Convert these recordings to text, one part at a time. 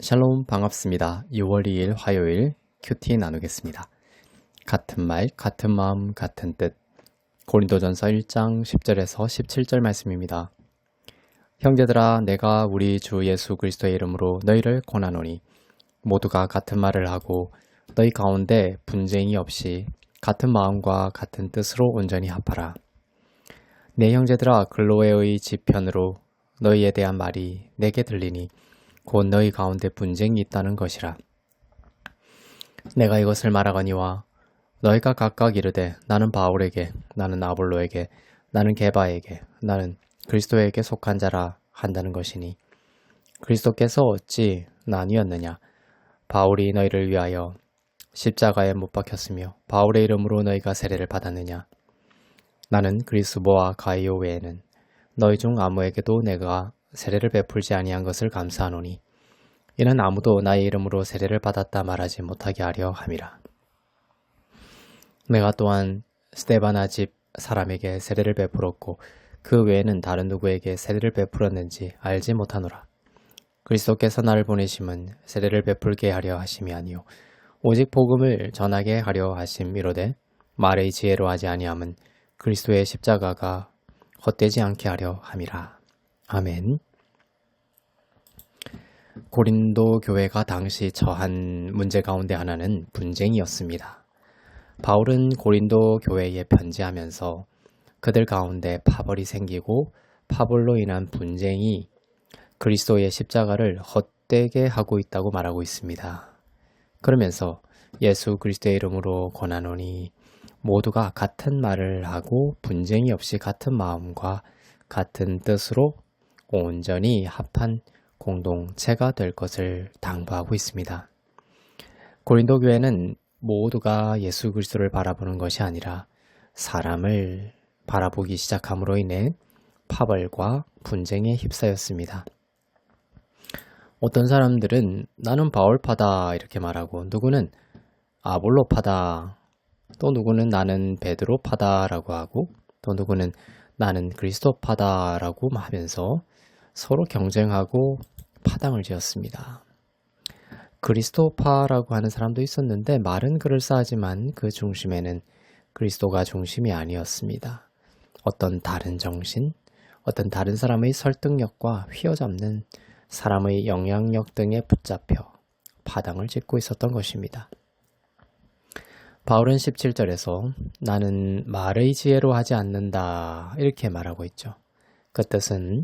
샬롬 반갑습니다. 6월 2일 화요일 큐티 나누겠습니다. 같은 말, 같은 마음, 같은 뜻. 고린도전서 1장 10절에서 17절 말씀입니다. 형제들아, 내가 우리 주 예수 그리스도의 이름으로 너희를 권하노니 모두가 같은 말을 하고 너희 가운데 분쟁이 없이 같은 마음과 같은 뜻으로 온전히 합하라. 내 형제들아, 글로에의 지편으로 너희에 대한 말이 내게 들리니 곧 너희 가운데 분쟁이 있다는 것이라. 내가 이것을 말하거니와 너희가 각각 이르되 나는 바울에게, 나는 아볼로에게, 나는 게바에게, 나는 그리스도에게 속한 자라 한다는 것이니 그리스도께서 어찌 나뉘었느냐? 바울이 너희를 위하여 십자가에 못 박혔으며 바울의 이름으로 너희가 세례를 받았느냐? 나는 그리스보와 가이오 외에는 너희 중 아무에게도 내가 세례를 베풀지 아니한 것을 감사하노니 이는 아무도 나의 이름으로 세례를 받았다 말하지 못하게 하려 함이라. 내가 또한 스데바나 집 사람에게 세례를 베풀었고 그 외에는 다른 누구에게 세례를 베풀었는지 알지 못하노라. 그리스도께서 나를 보내심은 세례를 베풀게 하려 하심이 아니요 오직 복음을 전하게 하려 하심이로되 말의 지혜로 하지 아니함은 그리스도의 십자가가 헛되지 않게 하려 함이라. 아멘. 고린도 교회가 당시 처한 문제 가운데 하나는 분쟁이었습니다. 바울은 고린도 교회에 편지하면서 그들 가운데 파벌이 생기고 파벌로 인한 분쟁이 그리스도의 십자가를 헛되게 하고 있다고 말하고 있습니다. 그러면서 예수 그리스도의 이름으로 권하노니 모두가 같은 말을 하고 분쟁이 없이 같은 마음과 같은 뜻으로 온전히 합한 공동체가 될 것을 당부하고 있습니다. 고린도 교회는 모두가 예수 그리스도를 바라보는 것이 아니라 사람을 바라보기 시작함으로 인해 파벌과 분쟁에 휩싸였습니다. 어떤 사람들은 나는 바울파다 이렇게 말하고 누구는 아볼로파다, 또 누구는 나는 베드로파다라고 하고 또 누구는 나는 그리스도파다라고 하면서 서로 경쟁하고 파당을 지었습니다. 그리스도파라고 하는 사람도 있었는데 말은 그럴싸하지만 그 중심에는 그리스도가 중심이 아니었습니다. 어떤 다른 정신, 어떤 다른 사람의 설득력과 휘어잡는 사람의 영향력 등에 붙잡혀 파당을 짓고 있었던 것입니다. 바울은 17절에서 나는 말의 지혜로 하지 않는다 이렇게 말하고 있죠. 그 뜻은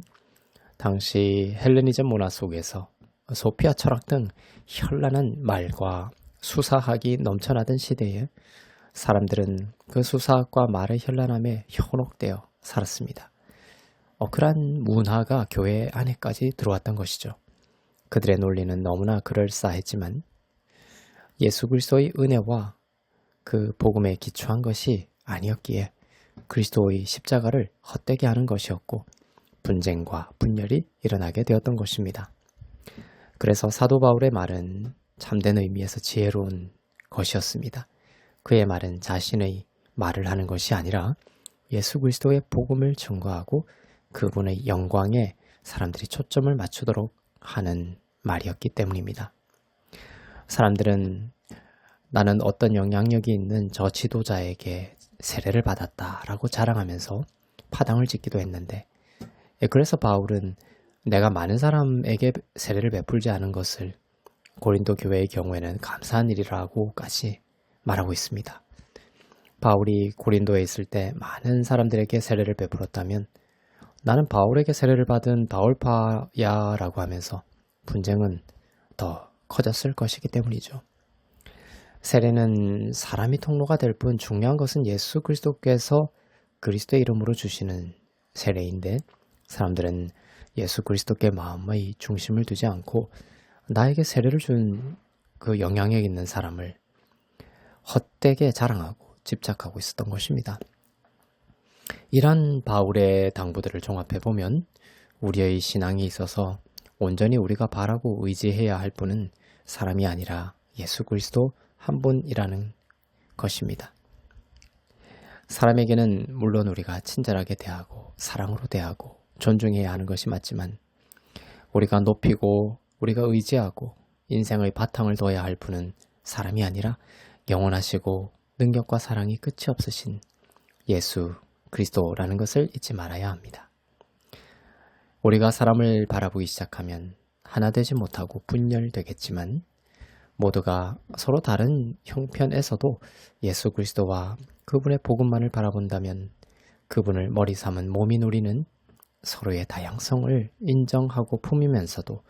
당시 헬레니즘 문화 속에서 소피아 철학 등 현란한 말과 수사학이 넘쳐나던 시대에 사람들은 그 수사학과 말의 현란함에 현혹되어 살았습니다. 그러한 문화가 교회 안에까지 들어왔던 것이죠. 그들의 논리는 너무나 그럴싸했지만 예수 그리스도의 은혜와 그 복음에 기초한 것이 아니었기에 그리스도의 십자가를 헛되게 하는 것이었고 분쟁과 분열이 일어나게 되었던 것입니다. 그래서 사도 바울의 말은 참된 의미에서 지혜로운 것이었습니다. 그의 말은 자신의 말을 하는 것이 아니라 예수 그리스도의 복음을 증거하고 그분의 영광에 사람들이 초점을 맞추도록 하는 말이었기 때문입니다. 사람들은 나는 어떤 영향력이 있는 저 지도자에게 세례를 받았다라고 자랑하면서 파당을 짓기도 했는데 그래서 바울은 내가 많은 사람에게 세례를 베풀지 않은 것을 고린도 교회의 경우에는 감사한 일이라고까지 말하고 있습니다. 바울이 고린도에 있을 때 많은 사람들에게 세례를 베풀었다면 나는 바울에게 세례를 받은 바울파야 라고 하면서 분쟁은 더 커졌을 것이기 때문이죠. 세례는 사람이 통로가 될 뿐 중요한 것은 예수 그리스도께서 그리스도의 이름으로 주시는 세례인데 사람들은 예수 그리스도께 마음의 중심을 두지 않고 나에게 세례를 준 그 영향력 있는 사람을 헛되게 자랑하고 집착하고 있었던 것입니다. 이런 바울의 당부들을 종합해보면 우리의 신앙에 있어서 온전히 우리가 바라고 의지해야 할 분은 사람이 아니라 예수 그리스도 한 분이라는 것입니다. 사람에게는 물론 우리가 친절하게 대하고 사랑으로 대하고 존중해야 하는 것이 맞지만 우리가 높이고 우리가 의지하고 인생의 바탕을 둬야 할 분은 사람이 아니라 영원하시고 능력과 사랑이 끝이 없으신 예수 그리스도라는 것을 잊지 말아야 합니다. 우리가 사람을 바라보기 시작하면 하나 되지 못하고 분열되겠지만 모두가 서로 다른 형편에서도 예수 그리스도와 그분의 복음만을 바라본다면 그분을 머리 삼은 몸인 우리는 서로의 다양성을 인정하고 품으면서도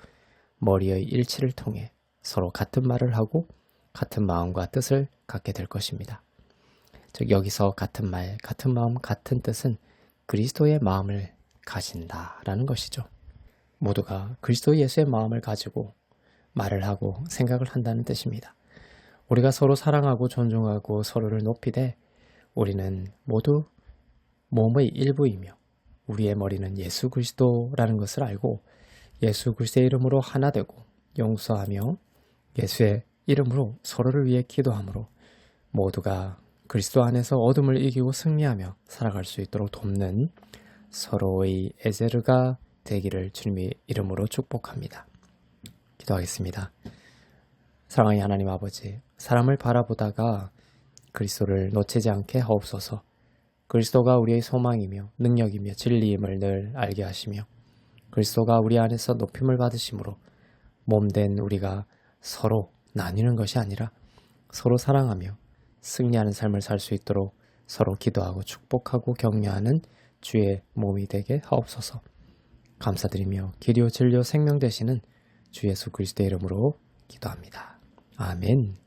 머리의 일치를 통해 서로 같은 말을 하고 같은 마음과 뜻을 갖게 될 것입니다. 즉 여기서 같은 말, 같은 마음, 같은 뜻은 그리스도의 마음을 가진다라는 것이죠. 모두가 그리스도 예수의 마음을 가지고 말을 하고 생각을 한다는 뜻입니다. 우리가 서로 사랑하고 존중하고 서로를 높이되 우리는 모두 몸의 일부이며 우리의 머리는 예수 그리스도라는 것을 알고 예수 그리스도의 이름으로 하나 되고 용서하며 예수의 이름으로 서로를 위해 기도함으로 모두가 그리스도 안에서 어둠을 이기고 승리하며 살아갈 수 있도록 돕는 서로의 에제르가 되기를 주님의 이름으로 축복합니다. 기도하겠습니다. 사랑하는 하나님 아버지, 사람을 바라보다가 그리스도를 놓치지 않게 하옵소서. 그리스도가 우리의 소망이며 능력이며 진리임을 늘 알게 하시며 그리스도가 우리 안에서 높임을 받으심으로 몸된 우리가 서로 나뉘는 것이 아니라 서로 사랑하며 승리하는 삶을 살 수 있도록 서로 기도하고 축복하고 격려하는 주의 몸이 되게 하옵소서. 감사드리며 길이요 진리요 생명 되시는 주 예수 그리스도의 이름으로 기도합니다. 아멘.